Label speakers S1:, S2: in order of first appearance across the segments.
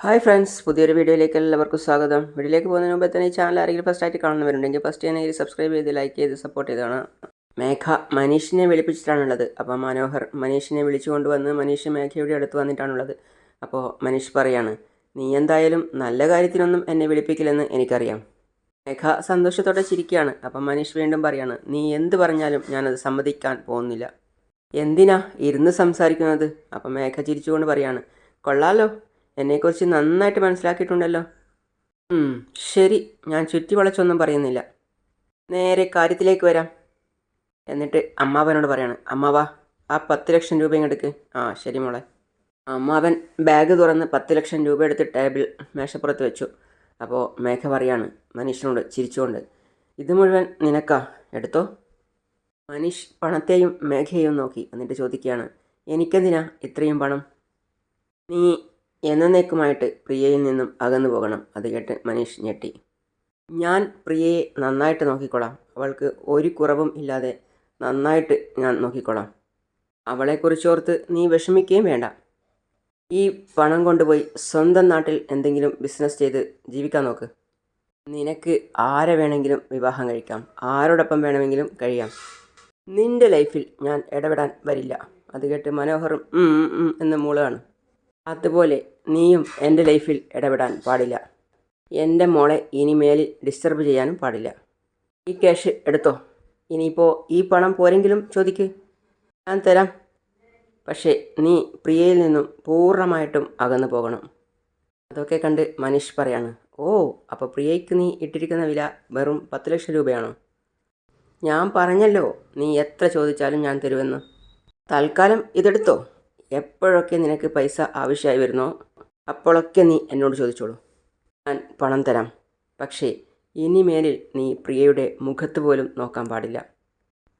S1: Hi friends, പുതിയൊരു വീഡിയോയിലേക്ക് എല്ലാവർക്കും സ്വാഗതം. വീഡിയോയിലേക്ക് പോകുന്നതിന് മുമ്പ് തന്നെ ഈ ചാനൽ ആരെങ്കിലും ഫസ്റ്റ് ആയിട്ട് കാണുന്നവരുണ്ടെങ്കിൽ ഫസ്റ്റ് തന്നെ സബ്സ്ക്രൈബ് ചെയ്ത് ലൈക്ക് ചെയ്ത് സപ്പോർട്ട് ചെയ്താണ്. മേഘ മനീഷിനെ വിളിപ്പിച്ചിട്ടാണുള്ളത്. അപ്പോൾ മനോഹർ മനീഷിനെ വിളിച്ചു കൊണ്ടുവന്ന് മനീഷ് മേഘയുടെ അടുത്ത് വന്നിട്ടാണുള്ളത്. അപ്പോൾ മനീഷ് പറയാണ്, നീ എന്തായാലും നല്ല കാര്യത്തിനൊന്നും എന്നെ വിളിപ്പിക്കില്ലെന്ന് എനിക്കറിയാം. മേഘ സന്തോഷത്തോടെ ചിരിക്കുകയാണ്. അപ്പം മനീഷ് വീണ്ടും പറയാണ്, നീ എന്ത് പറഞ്ഞാലും ഞാനത് സമ്മതിക്കാൻ പോകുന്നില്ല. എന്തിനാ ഇരുന്ന് സംസാരിക്കുന്നത്? അപ്പം മേഘ ചിരിച്ചുകൊണ്ട് പറയാണ്, കൊള്ളാലോ, എന്നെക്കുറിച്ച് നന്നായിട്ട് മനസ്സിലാക്കിയിട്ടുണ്ടല്ലോ. ശരി, ഞാൻ ചുറ്റി വളച്ചൊന്നും പറയുന്നില്ല. നേരെ കാര്യത്തിലേക്ക് വരാം. എന്നിട്ട് അമ്മാവനോട് പറയാണ്, അമ്മാവാ, ആ 10 ലക്ഷം രൂപ ഇങ്ങെടുക്ക്. ആ ശരി മോളെ. അമ്മാവൻ ബാഗ് തുറന്ന് 10 ലക്ഷം രൂപ എടുത്ത് ടേബിൾ മേശപ്പുറത്ത് വെച്ചു. അപ്പോൾ മേഘ പറയാണ് മനീഷിനോട് ചിരിച്ചുകൊണ്ട്, ഇത് മുഴുവൻ നിനക്കാ, എടുത്തോ. മനീഷ് പണത്തെയും മേഘയെയും നോക്കി എന്നിട്ട് ചോദിക്കുകയാണ്, എനിക്കെന്തിനാ ഇത്രയും പണം? നീ എന്നേക്കുമായിട്ട് പ്രിയയിൽ നിന്നും അകന്നു പോകണം. അത് കേട്ട് മനീഷ് ഞെട്ടി. ഞാൻ പ്രിയയെ നന്നായിട്ട് നോക്കിക്കോളാം. അവൾക്ക് ഒരു കുറവും ഇല്ലാതെ നന്നായിട്ട് ഞാൻ നോക്കിക്കോളാം. അവളെക്കുറിച്ചോർത്ത് നീ വിഷമിക്കുകയും വേണ്ട. ഈ പണം കൊണ്ടുപോയി സ്വന്തം നാട്ടിൽ എന്തെങ്കിലും ബിസിനസ് ചെയ്ത് ജീവിക്കാൻ നോക്ക്. നിനക്ക് ആരെ വേണമെങ്കിലും വിവാഹം കഴിക്കാം, ആരോടൊപ്പം വേണമെങ്കിലും കഴിയാം. നിന്റെ ലൈഫിൽ ഞാൻ ഇടപെടാൻ വരില്ല. അത് കേട്ട് മനോഹറും എന്ന് മൂളുകയാണ്. അതുപോലെ നീയും എൻ്റെ ലൈഫിൽ ഇടപെടാൻ പാടില്ല. എൻ്റെ മോളെ ഇനിമേലിൽ ഡിസ്റ്റർബ് ചെയ്യാനും പാടില്ല. ഈ ക്യാഷ് എടുത്തോ. ഇനിയിപ്പോൾ ഈ പണം പോരെങ്കിലും ചോദിക്ക്, ഞാൻ തരാം. പക്ഷേ നീ പ്രിയയിൽ നിന്നും പൂർണ്ണമായിട്ടും അകന്നു പോകണം. അതൊക്കെ കണ്ട് മനീഷ് പറയാണ്, ഓ, അപ്പോൾ പ്രിയയ്ക്ക് നീ ഇട്ടിരിക്കുന്ന വില വെറും 10 ലക്ഷം രൂപയാണോ? ഞാൻ പറഞ്ഞല്ലോ, നീ എത്ര ചോദിച്ചാലും ഞാൻ തരുമെന്ന്. തൽക്കാലം ഇതെടുത്തോ. എപ്പോഴൊക്കെ നിനക്ക് പൈസ ആവശ്യമായി വരുന്നോ അപ്പോഴൊക്കെ നീ എന്നോട് ചോദിച്ചോളൂ, ഞാൻ പണം തരാം. പക്ഷേ ഇനിമേലിൽ നീ പ്രിയയുടെ മുഖത്ത് പോലും നോക്കാൻ പാടില്ല.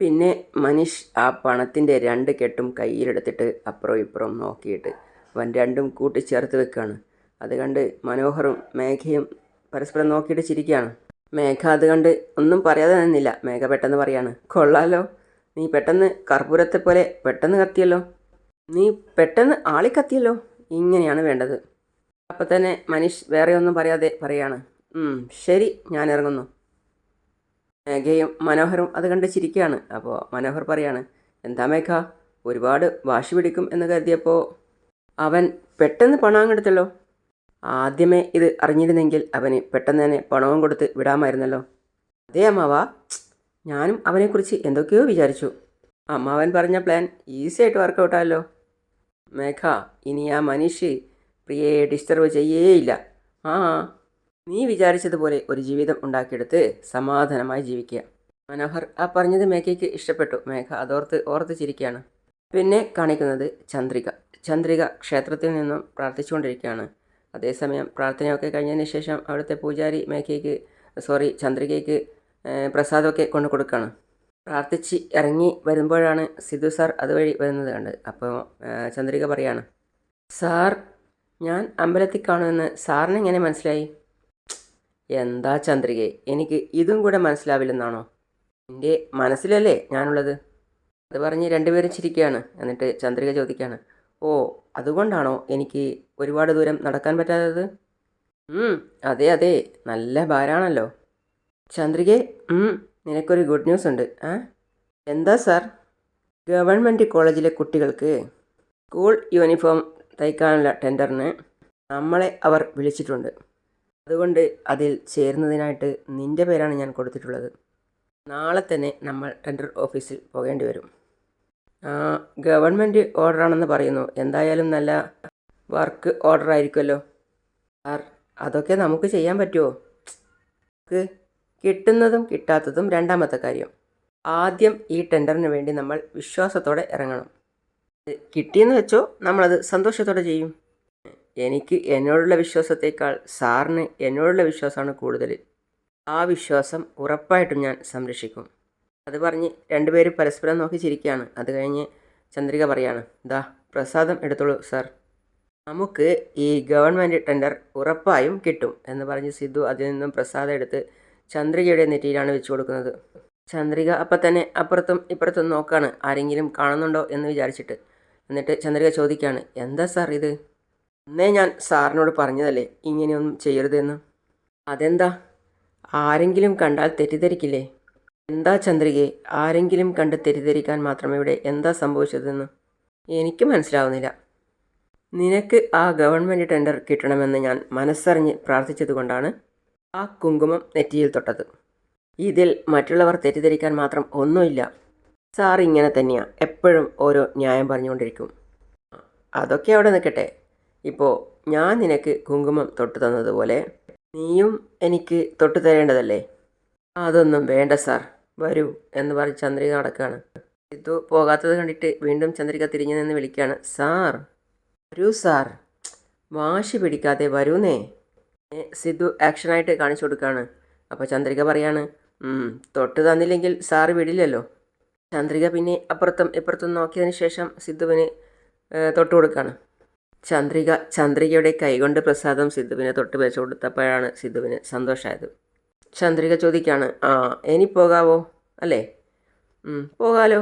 S1: പിന്നെ മനീഷ് ആ പണത്തിൻ്റെ 2 കെട്ടും കയ്യിലെടുത്തിട്ട് അപ്പുറം ഇപ്പുറം നോക്കിയിട്ട് അവൻ രണ്ടും കൂട്ടിച്ചേർത്ത് വെക്കുകയാണ്. അത് കണ്ട് മനോഹറും മേഘയും പരസ്പരം നോക്കിയിട്ട് ചിരിക്കുകയാണ്. മേഘ അത് കണ്ട് ഒന്നും പറയാതെ നിന്നില്ല. മേഘ പെട്ടെന്ന് പറയാണ്, കൊള്ളാലോ, നീ പെട്ടെന്ന് കർപ്പൂരത്തെ പോലെ പെട്ടെന്ന് കത്തിയല്ലോ. നീ പെട്ടെന്ന് ആളിക്കത്തിയല്ലോ. ഇങ്ങനെയാണ് വേണ്ടത്. അപ്പം തന്നെ മനീഷ് വേറെ ഒന്നും പറയാതെ പറയാണ്, ശരി, ഞാൻ ഇറങ്ങുന്നു. മേഘയും മനോഹരും അത് കണ്ട് ചിരിക്കുകയാണ്. അപ്പോൾ മനോഹർ പറയാണ്, എന്താ മേഘ, ഒരുപാട് വാശി പിടിക്കും എന്ന് കരുതിയപ്പോൾ അവൻ പെട്ടെന്ന് പണം അങ്ങെടുത്തല്ലോ. ആദ്യമേ ഇത് അറിഞ്ഞിരുന്നെങ്കിൽ അവന് പെട്ടെന്ന് തന്നെ പണവും കൊടുത്ത് വിടാമായിരുന്നല്ലോ. അതേ അമ്മാവാ, ഞാനും അവനെക്കുറിച്ച് എന്തൊക്കെയോ വിചാരിച്ചു. അമ്മാവൻ പറഞ്ഞ പ്ലാൻ ഈസി ആയിട്ട് വർക്കൗട്ടായല്ലോ. മേഘ, ഇനി ആ മനീഷ് പ്രിയയെ ഡിസ്റ്റർബ് ചെയ്യേയില്ല. ആ, നീ വിചാരിച്ചതുപോലെ ഒരു ജീവിതം ഉണ്ടാക്കിയെടുത്ത് സമാധാനമായി ജീവിക്കുക. മനോഹർ ആ പറഞ്ഞത് മേഘയ്ക്ക് ഇഷ്ടപ്പെട്ടു. മേഘ ഓർത്ത് ചിരിക്കുകയാണ്. പിന്നെ കാണിക്കുന്നത് ചന്ദ്രിക ക്ഷേത്രത്തിൽ നിന്നും പ്രാർത്ഥിച്ചുകൊണ്ടിരിക്കുകയാണ്. അതേസമയം പ്രാർത്ഥനയൊക്കെ കഴിഞ്ഞതിന് ശേഷം അവിടുത്തെ പൂജാരി ചന്ദ്രികയ്ക്ക് പ്രസാദമൊക്കെ കൊണ്ടു കൊടുക്കുകയാണ്. പ്രാർത്ഥിച്ച് ഇറങ്ങി വരുമ്പോഴാണ് സിദ്ധു സാർ അതുവഴി വരുന്നത് കണ്ട്. അപ്പോൾ ചന്ദ്രിക പറയാണ്, സാർ, ഞാൻ അമ്പലത്തിൽ കാണുമെന്ന് സാറിന് എങ്ങനെ മനസ്സിലായി? എന്താ ചന്ദ്രികയെ, എനിക്ക് ഇതും കൂടെ മനസ്സിലാവില്ലെന്നാണോ? എൻ്റെ മനസ്സിലല്ലേ ഞാനുള്ളത്. അത് പറഞ്ഞ് രണ്ടുപേരും ചിരിക്കുകയാണ്. എന്നിട്ട് ചന്ദ്രിക ചോദിക്കുകയാണ്, ഓ, അതുകൊണ്ടാണോ എനിക്ക് ഒരുപാട് ദൂരം നടക്കാൻ പറ്റാത്തത്? അതെ അതെ, നല്ല ഭാരാണല്ലോ. ചന്ദ്രികയെ, നിനക്കൊരു ഗുഡ് ന്യൂസ് ഉണ്ട്. എന്താ സാർ? ഗവൺമെൻറ് കോളേജിലെ കുട്ടികൾക്ക് സ്കൂൾ യൂണിഫോം തയ്ക്കാനുള്ള ടെൻഡറിന് നമ്മളെ അവർ വിളിച്ചിട്ടുണ്ട്. അതുകൊണ്ട് അതിൽ ചേരുന്നതിനായിട്ട് നിൻ്റെ പേരാണ് ഞാൻ കൊടുത്തിട്ടുള്ളത്. നാളെ തന്നെ നമ്മൾ ടെൻഡർ ഓഫീസിൽ പോകേണ്ടി വരും. ഗവൺമെൻറ് ഓർഡറാണെന്ന് പറയുന്നു. എന്തായാലും നല്ല വർക്ക് ഓർഡർ ആയിരിക്കുമല്ലോ. സാർ, അതൊക്കെ നമുക്ക് ചെയ്യാൻ പറ്റുമോ? കിട്ടുന്നതും കിട്ടാത്തതും രണ്ടാമത്തെ കാര്യം. ആദ്യം ഈ ടെൻഡറിന് വേണ്ടി നമ്മൾ വിശ്വാസത്തോടെ ഇറങ്ങണം. കിട്ടിയെന്ന് വെച്ചോ, നമ്മളത് സന്തോഷത്തോടെ ചെയ്യും. എനിക്ക് എന്നോടുള്ള വിശ്വാസത്തേക്കാൾ സാറിന് എന്നോടുള്ള വിശ്വാസമാണ് കൂടുതൽ. ആ വിശ്വാസം ഉറപ്പായിട്ടും ഞാൻ സംരക്ഷിക്കും. അത് പറഞ്ഞ് രണ്ടുപേരും പരസ്പരം നോക്കി ചിരിക്കുകയാണ്. അത് കഴിഞ്ഞ് ചന്ദ്രിക പറയാണ്, ദാ പ്രസാദം എടുത്തോളൂ സാർ. നമുക്ക് ഈ ഗവൺമെൻറ് ടെൻഡർ ഉറപ്പായും കിട്ടും എന്ന് പറഞ്ഞ് സിദ്ധു അതിൽ നിന്നും പ്രസാദം എടുത്ത് ചന്ദ്രികയുടെ നെറ്റിയിലാണ് വെച്ചു കൊടുക്കുന്നത്. ചന്ദ്രിക അപ്പം തന്നെ അപ്പുറത്തും ഇപ്പുറത്തും നോക്കുകയാണ്, ആരെങ്കിലും കാണുന്നുണ്ടോ എന്ന് വിചാരിച്ചിട്ട്. എന്നിട്ട് ചന്ദ്രിക ചോദിക്കുകയാണ്, എന്താ സാർ ഇത്? അന്നേ ഞാൻ സാറിനോട് പറഞ്ഞതല്ലേ ഇങ്ങനെയൊന്നും ചെയ്യരുതെന്ന്. അതെന്താ? ആരെങ്കിലും കണ്ടാൽ തെറ്റിദ്ധരിക്കില്ലേ? എന്താ ചന്ദ്രികയെ, ആരെങ്കിലും കണ്ട് തെറ്റിദ്ധരിക്കാൻ മാത്രം ഇവിടെ എന്താ സംഭവിച്ചതെന്ന് എനിക്ക് മനസ്സിലാവുന്നില്ല. നിനക്ക് ആ ഗവൺമെൻറ് ടെൻഡർ കിട്ടണമെന്ന് ഞാൻ മനസ്സറിഞ്ഞ് പ്രാർത്ഥിച്ചതുകൊണ്ടാണ് ആ കുങ്കുമം നെറ്റിയിൽ തൊട്ടത്. ഇതിൽ മറ്റുള്ളവർ തെറ്റിദ്ധരിക്കാൻ മാത്രം ഒന്നുമില്ല. സാർ ഇങ്ങനെ തന്നെയാ, എപ്പോഴും ഓരോ ന്യായം പറഞ്ഞുകൊണ്ടിരിക്കും. അതൊക്കെ അവിടെ നിൽക്കട്ടെ. ഇപ്പോൾ ഞാൻ നിനക്ക് കുങ്കുമം തൊട്ടു തന്നതുപോലെ നീയും എനിക്ക് തൊട്ടു തരേണ്ടതല്ലേ? അതൊന്നും വേണ്ട സാർ, വരൂ എന്ന് പറഞ്ഞ് ചന്ദ്രിക നടക്കുകയാണ്. സിദ്ധു പോകാത്തത് കണ്ടിട്ട് വീണ്ടും ചന്ദ്രിക തിരിഞ്ഞു നിന്ന് വിളിക്കുകയാണ്, സാർ വരൂ സാർ, വാശി പിടിക്കാതെ വരൂന്നേ. സിദ്ധു ആക്ഷനായിട്ട് കാണിച്ചു കൊടുക്കുകയാണ്. അപ്പോൾ ചന്ദ്രിക പറയാണ്, തൊട്ട് തന്നില്ലെങ്കിൽ സാറ് വിടില്ലല്ലോ. ചന്ദ്രിക പിന്നെ അപ്പുറത്തും ഇപ്പുറത്തും നോക്കിയതിന് ശേഷം സിദ്ധുവിന് തൊട്ട് കൊടുക്കുകയാണ്. ചന്ദ്രികയുടെ കൈകൊണ്ട് പ്രസാദം സിദ്ധുവിനെ തൊട്ട് വെച്ച് കൊടുത്തപ്പോഴാണ് സിദ്ധുവിന് സന്തോഷമായത്. ചന്ദ്രിക ചോദിക്കുകയാണ്, ഇനി പോകാവോ അല്ലേ? പോകാലോ.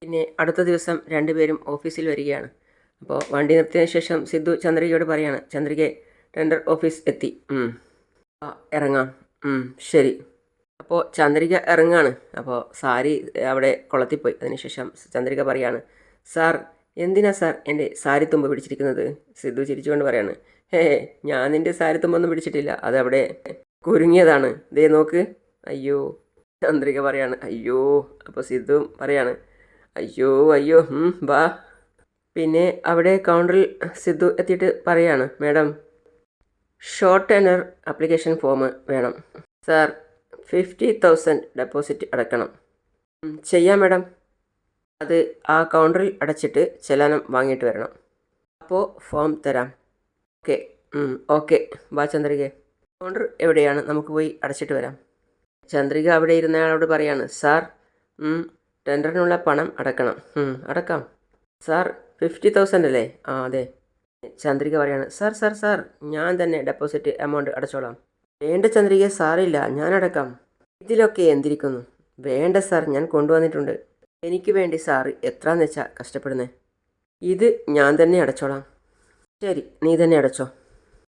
S1: പിന്നെ അടുത്ത ദിവസം രണ്ടുപേരും ഓഫീസിൽ വരികയാണ്. അപ്പോൾ വണ്ടി നിർത്തിയതിന് ശേഷം സിദ്ധു ചന്ദ്രികയോട് പറയാണ്, ചന്ദ്രികയെ, ടെൻഡർ ഓഫീസ് എത്തി, ഇറങ്ങാം. ശരി. അപ്പോൾ ചന്ദ്രിക ഇറങ്ങാണ്. അപ്പോൾ സാരി അവിടെ കൊളത്തിപ്പോയി. അതിനുശേഷം ചന്ദ്രിക പറയാണ്, സാർ എന്തിനാ സാർ എൻ്റെ സാരി തുമ്പ് പിടിച്ചിരിക്കുന്നത്? സിദ്ധു ചിരിച്ചുകൊണ്ട് പറയാണ്, ഞാൻ നിൻ്റെ സാരി തുമ്പൊന്നും പിടിച്ചിട്ടില്ല, അതവിടെ കുരുങ്ങിയതാണ്, ദേ നോക്ക്. അയ്യോ. ചന്ദ്രിക പറയാണ്, അയ്യോ. അപ്പോൾ സിദ്ധു പറയാണ്, അയ്യോ അയ്യോ, വാ. പിന്നെ അവിടെ കൗണ്ടറിൽ സിദ്ധു എത്തിയിട്ട് പറയാണ്, madam, short tender application form വേണം. സാർ 50,000 ഡെപ്പോസിറ്റ് അടയ്ക്കണം. ചെയ്യാം മാഡം. അത് ആ കൗണ്ടറിൽ അടച്ചിട്ട് ചെല്ലാനം വാങ്ങിയിട്ട് വരണം. അപ്പോൾ ഫോം തരാം. ഓക്കെ. ഓക്കെ, വാ ചന്ദ്രിക. കൗണ്ടർ എവിടെയാണ്? നമുക്ക് പോയി അടച്ചിട്ട് വരാം. ചന്ദ്രിക അവിടെ ഇരുന്നയാളോട് പറയാണ്, സാർ ടെൻഡറിനുള്ള പണം അടക്കണം. അടക്കാം. സാർ 50,000 അല്ലേ? അതെ. ചന്ദ്രിക പറയാണ്, സാർ സാർ സാർ ഞാൻ തന്നെ ഡെപ്പോസിറ്റ് എമൗണ്ട് അടച്ചോളാം. വേണ്ട ചന്ദ്രിക, സാറില്ല, ഞാൻ അടക്കാം. ഇതിലൊക്കെ എന്തിരിക്കുന്നു? വേണ്ട സാർ, ഞാൻ കൊണ്ടുവന്നിട്ടുണ്ട്. എനിക്ക് വേണ്ടി സാറ് എത്രയെന്ന് വെച്ചാൽ കഷ്ടപ്പെടുന്നേ. ഇത് ഞാൻ തന്നെ അടച്ചോളാം. ശരി, നീ തന്നെ അടച്ചോ.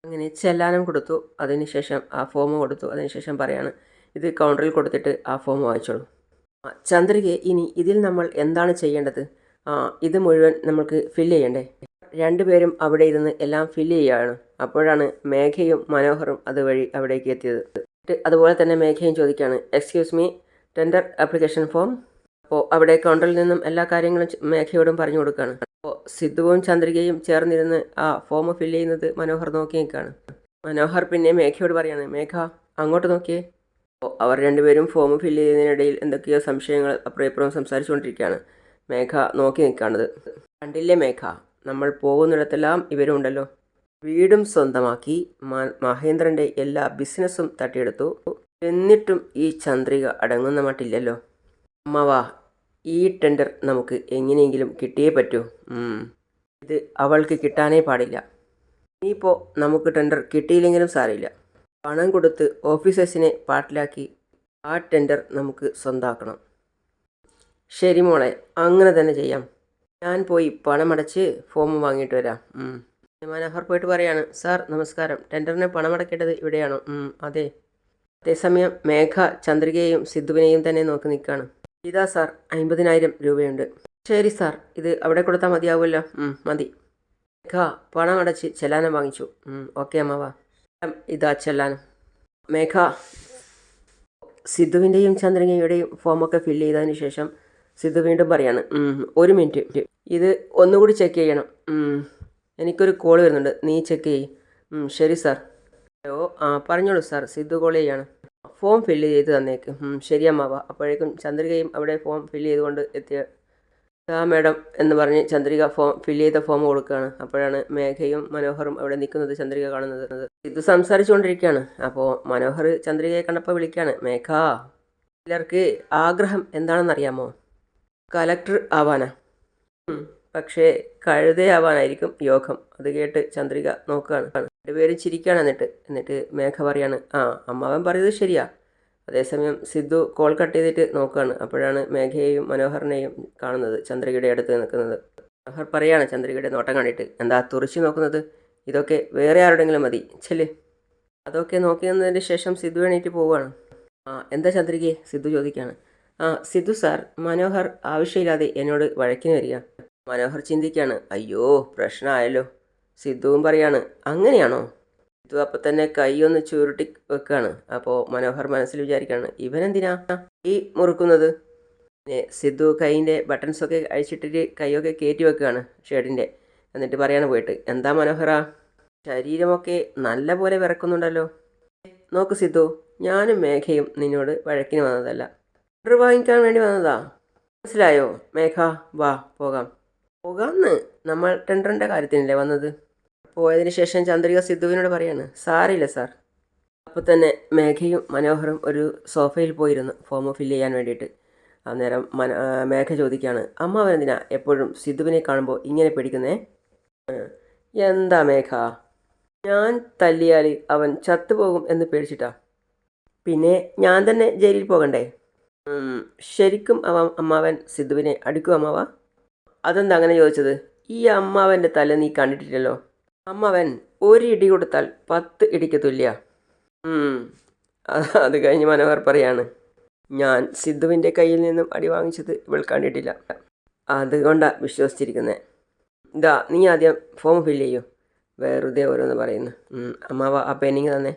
S1: അങ്ങനെ ചെല്ലാനം കൊടുത്തു. അതിനുശേഷം ആ ഫോം കൊടുത്തു. അതിനുശേഷം പറയാണ്, ഇത് കൗണ്ടറിൽ കൊടുത്തിട്ട് ആ ഫോം വായിച്ചോളൂ. ചന്ദ്രികയെ, ഇനി ഇതിൽ നമ്മൾ എന്താണ് ചെയ്യേണ്ടത്? ഇത് മുഴുവൻ നമുക്ക് ഫില്ല് ചെയ്യണ്ടേ? രണ്ടുപേരും അവിടെ ഇരുന്ന് എല്ലാം ഫില്ല് ചെയ്യുകയാണ്. അപ്പോഴാണ് മേഘയും മനോഹറും അതുവഴി അവിടേക്ക് എത്തിയത്. അതുപോലെ തന്നെ മേഘയും ചോദിക്കുകയാണ്, excuse me, tender application form. അപ്പോൾ അവിടെ കൗണ്ടറിൽ നിന്നും എല്ലാ കാര്യങ്ങളും മേഘയോടും പറഞ്ഞു കൊടുക്കുകയാണ്. അപ്പോൾ സിദ്ധുവും ചന്ദ്രികയും ചേർന്നിരുന്ന് ആ ഫോം ഫില്ല് ചെയ്യുന്നത് മനോഹർ നോക്കി നിൽക്കുകയാണ്. മനോഹർ പിന്നെ മേഘയോട് പറയാണ്, മേഘ അങ്ങോട്ട് നോക്കിയേ. അപ്പോൾ അവർ രണ്ടുപേരും ഫോം ഫില്ല് ചെയ്യുന്നതിനിടയിൽ എന്തൊക്കെയോ സംശയങ്ങൾ അപ്പുറം ഇപ്പുറം സംസാരിച്ചുകൊണ്ടിരിക്കുകയാണ്. മേഘ നോക്കി നിൽക്കുകയാണത്. കണ്ടില്ലേ മേഘ, നമ്മൾ പോകുന്നിടത്തെല്ലാം ഇവരുണ്ടല്ലോ. വീടും സ്വന്തമാക്കി മഹേന്ദ്രൻ്റെ എല്ലാ ബിസിനസ്സും തട്ടിയെടുത്തു. എന്നിട്ടും ഈ ചന്ദ്രിക അടങ്ങുന്ന മട്ടില്ലല്ലോ. അമ്മവാ, ഈ ടെൻഡർ നമുക്ക് എങ്ങനെയെങ്കിലും കിട്ടിയേ പറ്റൂ. ഇത് അവൾക്ക് കിട്ടാനേ പാടില്ല. ഇനിയിപ്പോൾ നമുക്ക് ടെൻഡർ കിട്ടിയില്ലെങ്കിലും സാരമില്ല. പണം കൊടുത്ത് ഓഫീസേഴ്സിനെ പാട്ടിലാക്കി ആ ടെൻഡർ നമുക്ക് സ്വന്തമാക്കണം. ശരി മോളെ, അങ്ങനെ തന്നെ ചെയ്യാം. ഞാൻ പോയി പണമടച്ച് ഫോം വാങ്ങിയിട്ട് വരാം. മനോഹർ പോയിട്ട് പറയാണ്, സാർ നമസ്കാരം, ടെൻഡറിന് പണമടക്കേണ്ടത് ഇവിടെയാണോ? അതെ. അതേസമയം മേഘ ചന്ദ്രികയെയും സിദ്ധുവിനെയും തന്നെ നോക്കി നിൽക്കുകയാണ്. ഇതാ സാർ, 50,000 രൂപയുണ്ട്. ശരി സാർ, ഇത് അവിടെ കൊടുത്താൽ മതിയാവുമല്ലോ? മതി. മേഘ പണം അടച്ച് ചെല്ലാനം വാങ്ങിച്ചു. ഓക്കെ അമ്മവാ. ഇതാ ചെല്ലാനം. മേഘ സിദ്ധുവിൻ്റെയും ചന്ദ്രികയുടെയും ഫോമൊക്കെ ഫില്ല് ചെയ്തതിന് ശേഷം സിദ്ധു വീണ്ടും പറയാണ്, ഒരു മിനിറ്റ്, ഇത് ഒന്നുകൂടി ചെക്ക് ചെയ്യണം. എനിക്കൊരു കോൾ വരുന്നുണ്ട്, നീ ചെക്ക് ചെയ്യ്. ശരി സാർ. ഹലോ, പറഞ്ഞോളൂ സാർ, സിദ്ധു കോൾ ചെയ്യാണ്. ഫോം ഫില്ല് ചെയ്ത് തന്നേക്ക്. ശരി അമ്മാവ. അപ്പോഴേക്കും ചന്ദ്രികയും അവിടെ ഫോം ഫില്ല് ചെയ്തുകൊണ്ട് എത്തിയ മാഡം എന്ന് പറഞ്ഞ് ചന്ദ്രിക ഫില്ല് ചെയ്ത ഫോം കൊടുക്കുകയാണ്. അപ്പോഴാണ് മേഘയും മനോഹറും അവിടെ നിൽക്കുന്നത് ചന്ദ്രിക കാണുന്നത്. ഇത് സംസാരിച്ചുകൊണ്ടിരിക്കുകയാണ്. അപ്പോൾ മനോഹർ ചന്ദ്രികയെ കണ്ടപ്പോൾ വിളിക്കുകയാണ്, മേഘ, ചിലർക്ക് ആഗ്രഹം എന്താണെന്നറിയാമോ? കലക്ടർ ആവാനാ. പക്ഷേ കഴുതയാവാനായിരിക്കും യോഗം. അത് കേട്ട് ചന്ദ്രിക നോക്കുകയാണ്. രണ്ടുപേരും ചിരിക്കുകയാണ്. എന്നിട്ട് മേഘ പറയാണ്, അമ്മാവൻ പറയുന്നത് ശരിയാ. അതേസമയം സിദ്ധു കോൾ കട്ട് ചെയ്തിട്ട് നോക്കുകയാണ്. അപ്പോഴാണ് മേഘയെയും മനോഹറിനെയും കാണുന്നത് ചന്ദ്രികയുടെ അടുത്ത് നിൽക്കുന്നത്. മനോഹർ പറയാണ് ചന്ദ്രികയുടെ നോട്ടം കണ്ടിട്ട്, എന്താ തുറച്ചു നോക്കുന്നത്? ഇതൊക്കെ വേറെ ആരുടെങ്കിലും മതി, ചെല്ല്. അതൊക്കെ നോക്കി നിന്നതിന് ശേഷം സിദ്ധു എണീറ്റ് പോവുകയാണ്. എന്താ ചന്ദ്രികയെ, സിദ്ധു ചോദിക്കുകയാണ്. സിദ്ധു സാർ, മനോഹർ ആവശ്യമില്ലാതെ എന്നോട് വഴക്കിന് വരിക. മനോഹർ ചിന്തിക്കുകയാണ്. അയ്യോ, പ്രശ്നമായല്ലോ. സിദ്ധുവും പറയാണ്, അങ്ങനെയാണോ? സിദ്ധു അപ്പം തന്നെ കൈ ഒന്ന് ചുരുട്ടി വെക്കുകയാണ്. അപ്പോൾ മനോഹർ മനസ്സിൽ വിചാരിക്കുകയാണ്, ഇവനെന്തിനാ ഈ മുറുക്കുന്നത്? സിദ്ധു കൈയിൻ്റെ ബട്ടൺസൊക്കെ അഴിച്ചിട്ടിട്ട് കൈയൊക്കെ കയറ്റി വെക്കുകയാണ് ഷർട്ടിൻ്റെ. എന്നിട്ട് പറയാണ് പോയിട്ട്, എന്താ മനോഹര, ശരീരമൊക്കെ നല്ല പോലെ വിറക്കുന്നുണ്ടല്ലോ. നോക്ക് സിദ്ധു, ഞാനും മേഘയും നിന്നോട് വഴക്കിന് വന്നതല്ല, ഓർഡർ വാങ്ങിക്കാൻ വേണ്ടി വന്നതാ. മനസ്സിലായോ മേഘ? വാ പോകാം. പോകാമെന്ന്? നമ്മൾ ടെൻഡറിൻ്റെ കാര്യത്തിനല്ലേ വന്നത്? പോയതിന് ശേഷം ചന്ദ്രിക സിദ്ധുവിനോട് പറയാണ്, സാറില്ല സാർ. അപ്പോൾ തന്നെ മേഘയും മനോഹറും ഒരു സോഫയിൽ പോയിരുന്നു ഫോം ഫില്ല് ചെയ്യാൻ വേണ്ടിയിട്ട്. അന്നേരം മേഘ ചോദിക്കുകയാണ്, അമ്മാവനെന്തിനാ എപ്പോഴും സിദ്ധുവിനെ കാണുമ്പോൾ ഇങ്ങനെ പേടിക്കുന്നേ? എന്താ മേഘ, ഞാൻ തല്ലിയാൽ അവൻ ചത്തുപോകും എന്ന് പേടിച്ചിട്ടാ. പിന്നെ ഞാൻ തന്നെ ജയിലിൽ പോകണ്ടേ? ശരിക്കും അമ്മാവൻ സിദ്ധുവിനെ അടിക്കും അമ്മാവ? അതെന്താ അങ്ങനെ ചോദിച്ചത്? ഈ അമ്മാവൻ്റെ തല നീ കണ്ടിട്ടില്ലല്ലോ. അമ്മാവൻ ഒരു ഇടി കൊടുത്താൽ 10 ഇടിക്ക് തുല്യ. അത് കഴിഞ്ഞ് മനോഹർ പറയാണ്, ഞാൻ സിദ്ധുവിൻ്റെ കയ്യിൽ നിന്നും അടി വാങ്ങിച്ചത് ഇവൾ കണ്ടിട്ടില്ല, അതുകൊണ്ടാണ് വിശ്വസിച്ചിരിക്കുന്നത്. ഇതാ നീ ആദ്യം ഫോം ഫില്ല് ചെയ്യൂ. വെറുതെ ഓരോന്ന് പറയുന്നു. അമ്മാവ ആ പെന്നിങ് തന്നെ.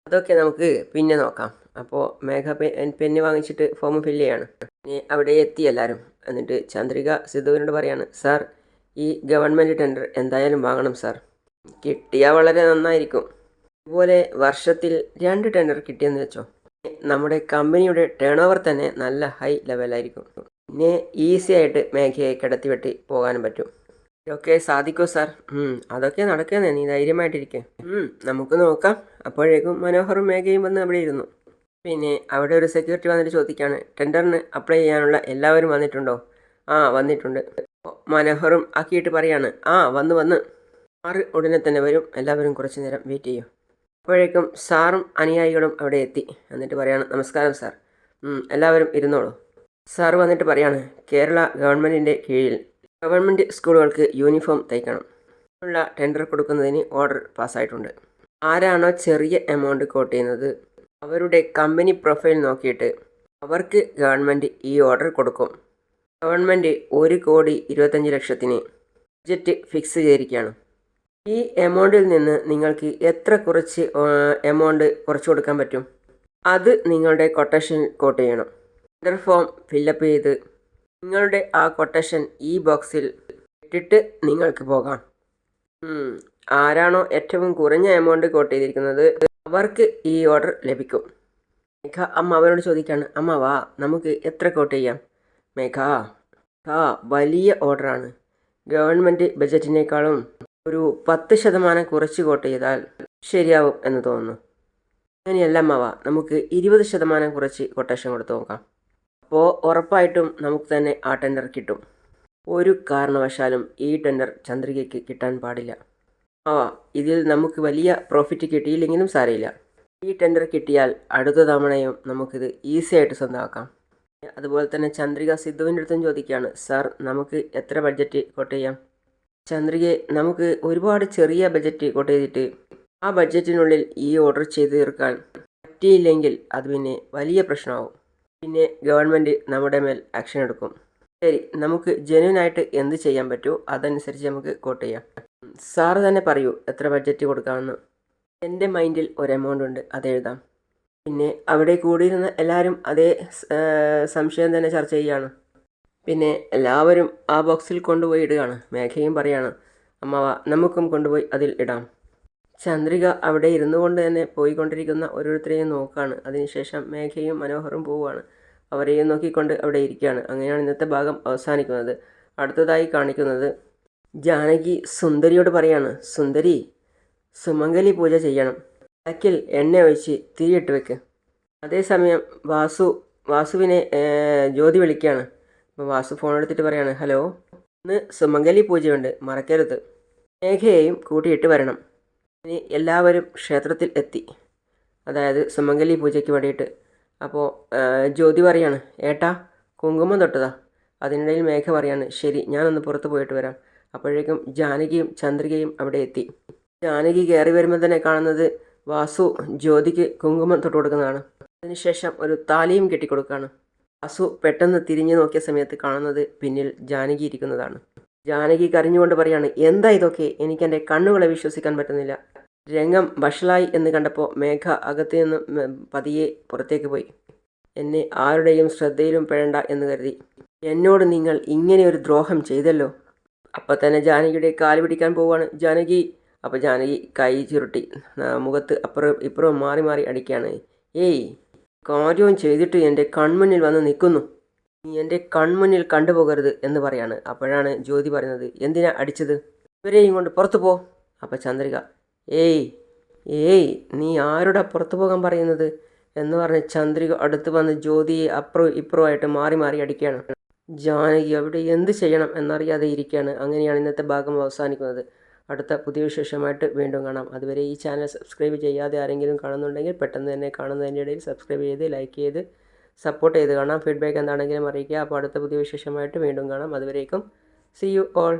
S1: അതൊക്കെ നമുക്ക് പിന്നെ നോക്കാം. അപ്പോൾ മേഘ പെന്ന് വാങ്ങിച്ചിട്ട് ഫോം ഫില്ല് ചെയ്യാണ്. അവിടെ എത്തി എല്ലാവരും. എന്നിട്ട് ചന്ദ്രിക സിദ്ധുവിനോട് പറയാണ്, സാർ, ഈ ഗവൺമെൻറ് ടെൻഡർ എന്തായാലും വാങ്ങണം സാർ. കിട്ടിയാൽ വളരെ നന്നായിരിക്കും. ഇതുപോലെ വർഷത്തിൽ 2 ടെൻഡർ കിട്ടിയെന്ന് വെച്ചോ, നമ്മുടെ കമ്പനിയുടെ ടേൺ ഓവർ തന്നെ നല്ല ഹൈ ലെവലായിരിക്കും. പിന്നെ ഈസി ആയിട്ട് മേഘയെ കിടത്തിവെട്ടി പോകാനും പറ്റും. ഇതൊക്കെ സാധിക്കോ സാർ? അതൊക്കെ നടക്കുന്നേ, നീ ധൈര്യമായിട്ടിരിക്കെ. നമുക്ക് നോക്കാം. അപ്പോഴേക്കും മനോഹറും മേഘയും വന്ന് അവിടെ ഇരുന്നു. പിന്നെ അവിടെ ഒരു സെക്യൂരിറ്റി വന്നിട്ട് ചോദിക്കുകയാണ്, ടെൻഡറിന് അപ്ലൈ ചെയ്യാനുള്ള എല്ലാവരും വന്നിട്ടുണ്ടോ? വന്നിട്ടുണ്ട്. മനോഹറും ആക്കിയിട്ട് പറയാണ്, വന്ന് സാറ് ഉടനെ തന്നെ വരും, എല്ലാവരും കുറച്ച് നേരം വെയിറ്റ് ചെയ്യും. അപ്പോഴേക്കും സാറും അനുയായികളും അവിടെ എത്തി. എന്നിട്ട് പറയാണ്, നമസ്കാരം സാർ, എല്ലാവരും ഇരുന്നോളൂ. സാറ് വന്നിട്ട് പറയാണ്, കേരള ഗവൺമെൻറ്റിൻ്റെ കീഴിൽ ഗവൺമെൻറ് സ്കൂളുകൾക്ക് യൂണിഫോം തയ്ക്കണം ഉള്ള ടെൻഡർ കൊടുക്കുന്നതിന് ഓർഡർ പാസ്സായിട്ടുണ്ട്. ആരാണോ ചെറിയ എമൗണ്ട് കോട്ട് ചെയ്യുന്നത് അവരുടെ കമ്പനി പ്രൊഫൈൽ നോക്കിയിട്ട് അവർക്ക് ഗവൺമെൻറ് ഈ ഓർഡർ കൊടുക്കും. ഗവൺമെൻറ് 1,25,00,000 ബഡ്ജറ്റ് ഫിക്സ് ചെയ്തിരിക്കുകയാണ്. ഈ എമൗണ്ടിൽ നിന്ന് നിങ്ങൾക്ക് എത്ര കുറച്ച് എമൗണ്ട് കുറച്ച് കൊടുക്കാൻ പറ്റും, അത് നിങ്ങളുടെ കൊട്ടേഷൻ കോട്ട് ചെയ്യണം. ടെൻഡർ ഫോം ഫില്ലപ്പ് ചെയ്ത് നിങ്ങളുടെ ആ കൊട്ടേഷൻ ഈ ബോക്സിൽ ഇട്ടിട്ട് നിങ്ങൾക്ക് പോകാം. ആരാണോ ഏറ്റവും കുറഞ്ഞ എമൗണ്ട് കോട്ട് ചെയ്തിരിക്കുന്നത് അവർക്ക് ഈ ഓർഡർ ലഭിക്കും. മേഘ അമ്മാവനോട് ചോദിക്കുകയാണ്, അമ്മാവാ നമുക്ക് എത്ര കോട്ട് ചെയ്യാം? മേഘ, വലിയ ഓർഡറാണ്. ഗവൺമെൻറ് ബഡ്ജറ്റിനേക്കാളും ഒരു 10% കുറച്ച് കോട്ട് ചെയ്താൽ ശരിയാവും എന്ന് തോന്നുന്നു. അങ്ങനെയല്ല അമ്മാവ, നമുക്ക് 20% കുറച്ച് കൊട്ടേഷൻ കൊടുത്ത് നോക്കാം. അപ്പോൾ ഉറപ്പായിട്ടും നമുക്ക് തന്നെ ആ ടെൻഡർ കിട്ടും. ഒരു കാരണവശാലും ഈ ടെൻഡർ ചന്ദ്രികയ്ക്ക് കിട്ടാൻ പാടില്ല. ഇതിൽ നമുക്ക് വലിയ പ്രോഫിറ്റ് കിട്ടിയില്ലെങ്കിലും സാരമില്ല. ഈ ടെൻഡർ കിട്ടിയാൽ അടുത്ത തവണയും നമുക്കിത് ഈസി ആയിട്ട് സ്വന്തമാക്കാം. അതുപോലെ തന്നെ ചന്ദ്രിക സിദ്ധുവിൻ്റെ അടുത്തും ചോദിക്കുകയാണ്, സാർ നമുക്ക് എത്ര ബഡ്ജറ്റ് കോട്ട് ചെയ്യാം? ചന്ദ്രികയെ, നമുക്ക് ഒരുപാട് ചെറിയ ബഡ്ജറ്റ് കോട്ട് ചെയ്തിട്ട് ആ ബഡ്ജറ്റിനുള്ളിൽ ഈ ഓർഡർ ചെയ്ത് തീർക്കാൻ പറ്റിയില്ലെങ്കിൽ അത് പിന്നെ വലിയ പ്രശ്നമാവും. പിന്നെ ഗവൺമെൻറ് നമ്മുടെ മേൽ ആക്ഷൻ എടുക്കും. ശരി, നമുക്ക് ജെന്യൂനായിട്ട് എന്ത് ചെയ്യാൻ പറ്റുമോ അതനുസരിച്ച് നമുക്ക് കോട്ട് ചെയ്യാം. സാറ് തന്നെ പറയൂ എത്ര ബഡ്ജറ്റ് കൊടുക്കാമെന്ന്. എൻ്റെ മൈൻഡിൽ ഒരു എമൗണ്ട് ഉണ്ട്, അതെഴുതാം. പിന്നെ അവിടെ കൂടിയിരുന്ന എല്ലാവരും അതേ സംശയം തന്നെ ചർച്ച ചെയ്യുകയാണ്. പിന്നെ എല്ലാവരും ആ ബോക്സിൽ കൊണ്ടുപോയി ഇടുകയാണ്. മേഘയും പറയാണ്, അമ്മാവ നമുക്കും കൊണ്ടുപോയി അതിൽ ഇടാം. ചന്ദ്രിക അവിടെ ഇരുന്നു കൊണ്ട് തന്നെ പോയിക്കൊണ്ടിരിക്കുന്ന ഓരോരുത്തരെയും നോക്കുകയാണ്. അതിനുശേഷം മേഘയും മനോഹറും പോവുകയാണ്. അവരെയും നോക്കിക്കൊണ്ട് അവിടെ ഇരിക്കുകയാണ്. അങ്ങനെയാണ് ഇന്നത്തെ ഭാഗം അവസാനിക്കുന്നത്. അടുത്തതായി കാണിക്കുന്നത് ജാനകി സുന്ദരിയോട് പറയാണ്, സുന്ദരി, സുമംഗലി പൂജ ചെയ്യണം, വിളക്കിൽ എണ്ണ ഒഴിച്ച് തിരിയിട്ട് വെക്ക്. അതേസമയം വാസുവിനെ ജ്യോതി വിളിക്കുകയാണ്. അപ്പോൾ വാസു ഫോൺ എടുത്തിട്ട് പറയാണ്, ഹലോ, ഇന്ന് സുമംഗലി പൂജയുണ്ട്, മറക്കരുത്, മേഘയെയും കൂട്ടിയിട്ട് വരണം. ഇനി എല്ലാവരും ക്ഷേത്രത്തിൽ എത്തി, അതായത് സുമംഗലി പൂജയ്ക്ക് വേണ്ടിയിട്ട്. അപ്പോൾ ജ്യോതി പറയാണ്, ഏട്ടാ കുങ്കുമം തൊട്ടതാ. അതിനിടയിൽ മേഘ പറയാണ്, ശരി ഞാനൊന്ന് പുറത്ത് പോയിട്ട് വരാം. അപ്പോഴേക്കും ജാനകിയും ചന്ദ്രികയും അവിടെ എത്തി. ജാനകി കയറി വരുമ്പോൾ തന്നെ കാണുന്നത് വാസു ജ്യോതിക്ക് കുങ്കുമം തൊട്ട് കൊടുക്കുന്നതാണ്. അതിനുശേഷം ഒരു താലിയും കെട്ടിക്കൊടുക്കുകയാണ്. വാസു പെട്ടെന്ന് തിരിഞ്ഞു നോക്കിയ സമയത്ത് കാണുന്നത് പിന്നിൽ ജാനകി ഇരിക്കുന്നതാണ്. ജാനകി കരഞ്ഞുകൊണ്ട് പറയാണ്, എന്താ ഇതൊക്കെ, എനിക്ക് എൻ്റെ കണ്ണുകളെ വിശ്വസിക്കാൻ പറ്റുന്നില്ല. രംഗം വഷളായി എന്ന് കണ്ടപ്പോൾ മേഘ അകത്തു നിന്ന് പതിയെ പുറത്തേക്ക് പോയി. എന്നെ ആരുടെയും ശ്രദ്ധയിലും പെടണ്ട എന്ന് കരുതി എന്നോട് നിങ്ങൾ ഇങ്ങനെ ഒരു ദ്രോഹം ചെയ്തല്ലോ. അപ്പം തന്നെ ജാനകിയുടെ കാല് പിടിക്കാൻ പോവുകയാണ് ജാനകി. അപ്പോൾ ജാനകി കൈ ചുരുട്ടി മുഖത്ത് അപ്പുറം ഇപ്പുറവും മാറി മാറി അടിക്കുകയാണ്. ഏയ്, കാര്യവും ചെയ്തിട്ട് എൻ്റെ കൺമുന്നിൽ വന്ന് നിൽക്കുന്നു, നീ എൻ്റെ കൺമുന്നിൽ കണ്ടുപോകരുത് എന്ന് പറയാണ്. അപ്പോഴാണ് ജ്യോതി പറയുന്നത്, എന്തിനാ അടിച്ചത്, ഇവരെയും കൊണ്ട് പുറത്തു പോ. അപ്പോൾ ചന്ദ്രിക, ഏയ് ഏയ് നീ ആരുടെ പുറത്തു പോകാൻ പറയുന്നത് എന്ന് പറഞ്ഞ് ചന്ദ്രിക അടുത്ത് വന്ന് ജ്യോതിയെ അപ്പുറവും ഇപ്പുറമായിട്ട് മാറി മാറി അടിക്കുകയാണ്. ജാനകി അവിടെ എന്ത് ചെയ്യണം എന്നറിയാതെ ഇരിക്കുകയാണ്. അങ്ങനെയാണ് ഇന്നത്തെ ഭാഗം അവസാനിക്കുന്നത്. അടുത്ത പുതിയ വിശേഷമായിട്ട് വീണ്ടും കാണാം. അതുവരെ ഈ ചാനൽ സബ്സ്ക്രൈബ് ചെയ്യാതെ ആരെങ്കിലും കാണുന്നുണ്ടെങ്കിൽ പെട്ടെന്ന് തന്നെ കാണുന്നതിൻ്റെ ഇടയിൽ സബ്സ്ക്രൈബ് ചെയ്ത് ലൈക്ക് ചെയ്ത് സപ്പോർട്ട് ചെയ്ത് കാണാം. ഫീഡ്ബാക്ക് എന്താണെങ്കിലും അറിയിക്കുക. അപ്പോൾ അടുത്ത പുതിയ വിശേഷമായിട്ട് വീണ്ടും കാണാം. അതുവരേക്കും സീ യു ഓൾ.